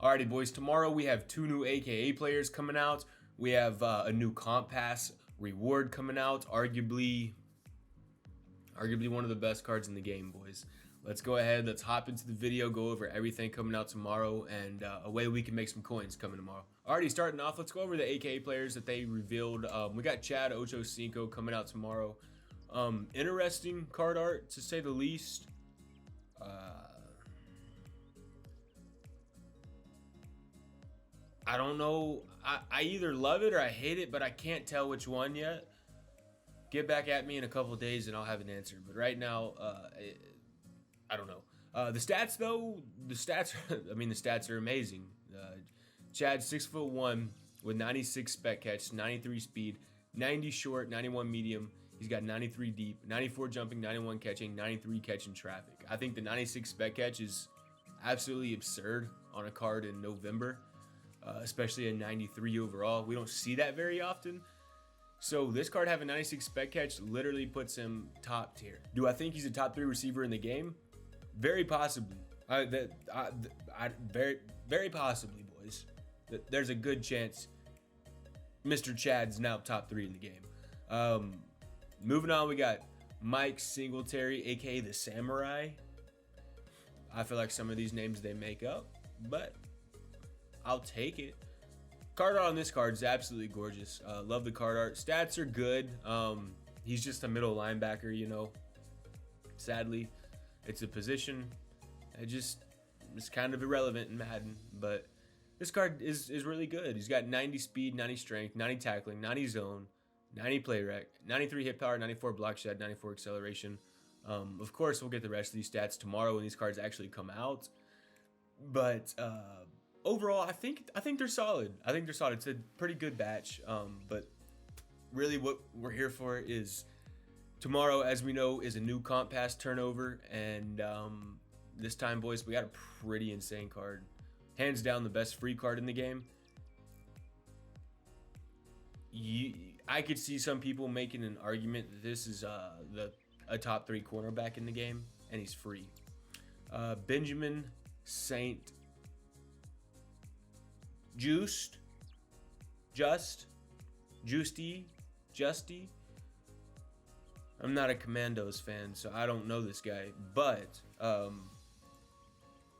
Alrighty, boys. Tomorrow we have 2 new AKA players coming out. We have a new comp pass reward coming out. Arguably one of the best cards in the game, boys. Let's go ahead. Let's hop into the video. Go over everything coming out tomorrow, and a way we can make some coins coming tomorrow. Alrighty, starting off. Let's go over the AKA players that they revealed. We got Chad Ochocinco coming out tomorrow. Interesting card art to say the least. I don't know. I either love it or I hate it, but I can't tell which one yet. Get back at me in a couple of days and I'll have an answer. But right now, I don't know. The stats though, the stats are amazing. Chad's 6'1" with 96 spec catch, 93 speed, 90 short, 91 medium. He's got 93 deep, 94 jumping, 91 catching, 93 catching traffic. I think the 96 spec catch is absolutely absurd on a card in November. Especially a 93 overall. We don't see that very often. So this card having 96 spec catch literally puts him top tier. Do I think he's a top 3 receiver in the game? Very possibly. Very possibly, boys. There's a good chance Mr. Chad's now top 3 in the game. Moving on, we got Mike Singletary, aka the Samurai. I feel like some of these names they make up, but I'll take it. Card art on this card is absolutely gorgeous. Love the card art. Stats are good. He's just a middle linebacker, you know. Sadly, it's a position. It's kind of irrelevant in Madden, but this card is really good. He's got 90 speed, 90 strength, 90 tackling, 90 zone, 90 play rec, 93 hit power, 94 block shed, 94 acceleration. Of course, we'll get the rest of these stats tomorrow when these cards actually come out. But overall, I think they're solid. It's a pretty good batch. But really what we're here for is tomorrow, as we know, is a new comp pass turnover. And this time, boys, we got a pretty insane card. Hands down the best free card in the game. I could see some people making an argument that this is a top 3 cornerback in the game, and he's free. Benjamin Saint Justy. I'm not a Commandos fan, so I don't know this guy, but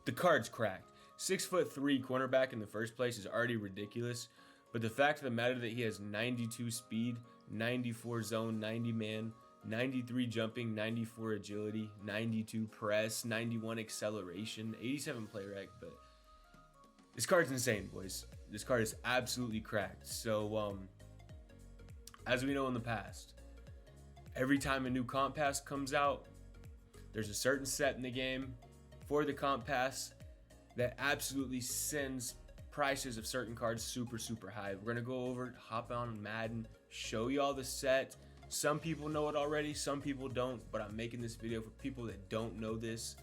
the card's cracked. 6'3" cornerback in the first place is already ridiculous, but the fact of the matter that he has 92 speed, 94 zone, 90 man, 93 jumping, 94 agility, 92 press, 91 acceleration, 87 play rec, but this card's insane, boys. This card is absolutely cracked. So, as we know in the past, every time a new comp pass comes out, there's a certain set in the game for the comp pass that absolutely sends prices of certain cards super high. We're gonna go over it, hop on Madden, show you all the set. Some people know it already, some people don't, but I'm making this video for people that don't know this.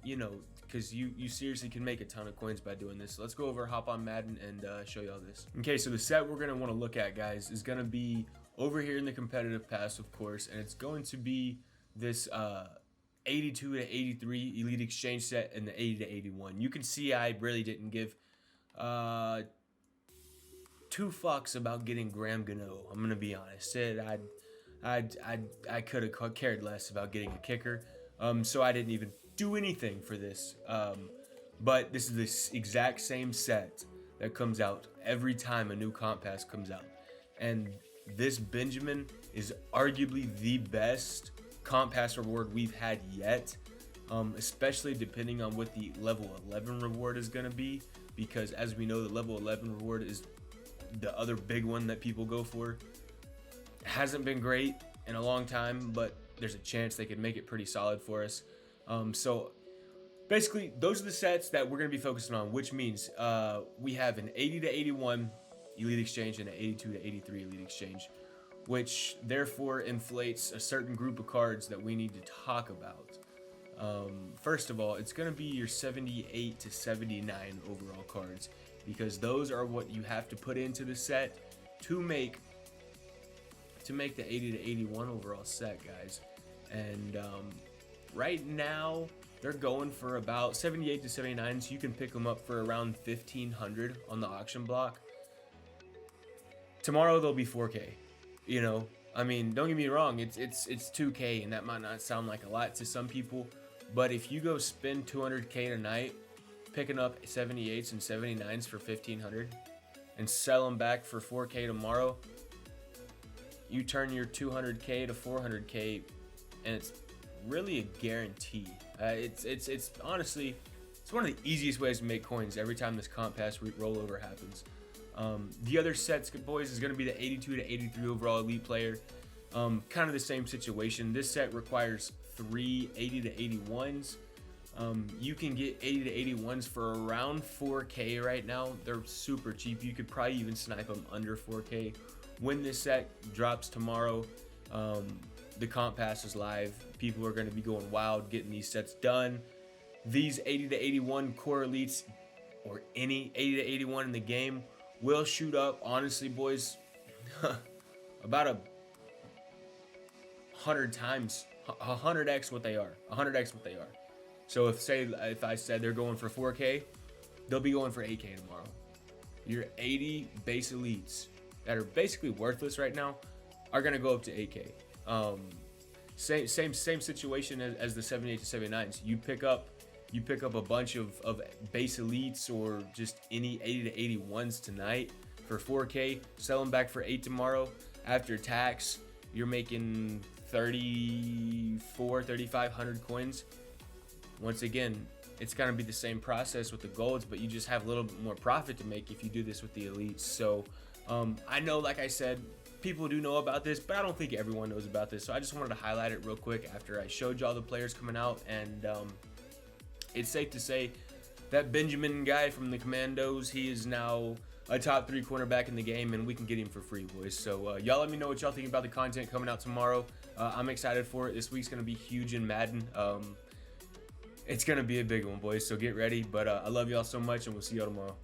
You know, because you seriously can make a ton of coins by doing this. So let's go over, hop on Madden, and show you all this. Okay, so the set we're going to want to look at, guys, is going to be over here in the competitive pass, of course, and it's going to be this 82 to 83 Elite Exchange set and the 80 to 81. You can see I really didn't give 2 fucks about getting Graham Gano. I'm going to be honest. I could have cared less about getting a kicker, so I didn't even do anything for this. But this is this exact same set that comes out every time a new comp pass comes out, and this Benjamin is arguably the best comp pass reward we've had yet, especially depending on what the level 11 reward is going to be, because as we know, the level 11 reward is the other big one that people go for. It hasn't been great in a long time, but there's a chance they could make it pretty solid for us. So basically, those are the sets that we're going to be focusing on, which means we have an 80 to 81 Elite Exchange and an 82 to 83 Elite Exchange, which therefore inflates a certain group of cards that we need to talk about. First of all, it's going to be your 78 to 79 overall cards, because those are what you have to put into the set to make the 80 to 81 overall set, guys. And right now, they're going for about 78 to 79, so you can pick them up for around 1,500 on the auction block. Tomorrow they'll be 4K. You know, I mean, don't get me wrong, it's 2K, and that might not sound like a lot to some people, but if you go spend 200K tonight picking up 78s and 79s for 1,500 and sell them back for 4K tomorrow, you turn your 200K to 400K, and it's really a guarantee. It's honestly, it's one of the easiest ways to make coins every time this comp pass rollover happens. The other sets, boys, is going to be the 82 to 83 overall elite player. Kind of the same situation. This set requires 3 80 to 81s. You can get 80 to 81s for around 4K right now. They're super cheap. You could probably even snipe them under 4K. When this set drops tomorrow, the comp pass is live. People are going to be going wild getting these sets done. These 80 to 81 core elites, or any 80 to 81 in the game, will shoot up, honestly, boys, about 100 times, 100x what they are, 100x what they are. So if I said they're going for 4K, they'll be going for 8K tomorrow. Your 80 base elites that are basically worthless right now are gonna go up to 8K. Same situation as the 78 to 79s. You pick up a bunch of base elites or just any 80 to 81s tonight for 4K, sell them back for 8 tomorrow. After tax, you're making 3,500 coins. Once again, it's gonna be the same process with the golds, but you just have a little bit more profit to make if you do this with the elites. So I know, like I said, people do know about this, but I don't think everyone knows about this. So I just wanted to highlight it real quick after I showed y'all the players coming out. And it's safe to say that Benjamin guy from the Commandos, he is now a top 3 cornerback in the game, and we can get him for free, boys. So y'all let me know what y'all think about the content coming out tomorrow. I'm excited for it. This week's going to be huge in Madden. It's going to be a big one, boys, so get ready. But I love y'all so much, and we'll see y'all tomorrow.